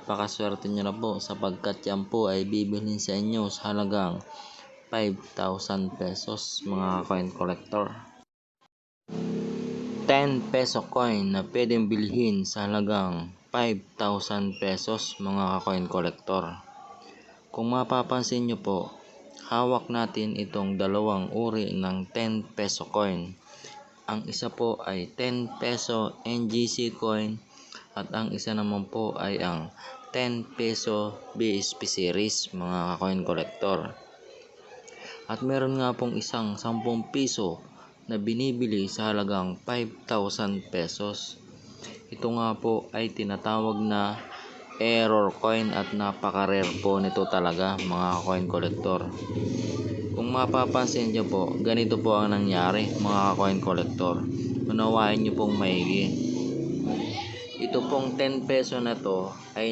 napakaswerte nyo na po sapagkat yan po ay bibilhin sa inyo sa halagang 5,000 pesos mga coin collector. 10 peso coin na pwedeng bilhin sa halagang 5,000 pesos mga coin collector. Kung mapapansin nyo po, hawak natin itong dalawang uri ng 10 peso coin. Ang isa po ay 10 peso NGC coin at ang isa naman po ay ang 10 peso BSP series mga coin collector. At meron nga pong isang 10 piso na binibili sa halagang 5,000 pesos. Ito nga po ay tinatawag na error coin at napaka-rare po nito talaga mga coin collector. Kung mapapansin nyo po, ganito po ang nangyari mga coin collector. Unawain nyo pong maigi. Ito pong 10 peso na to ay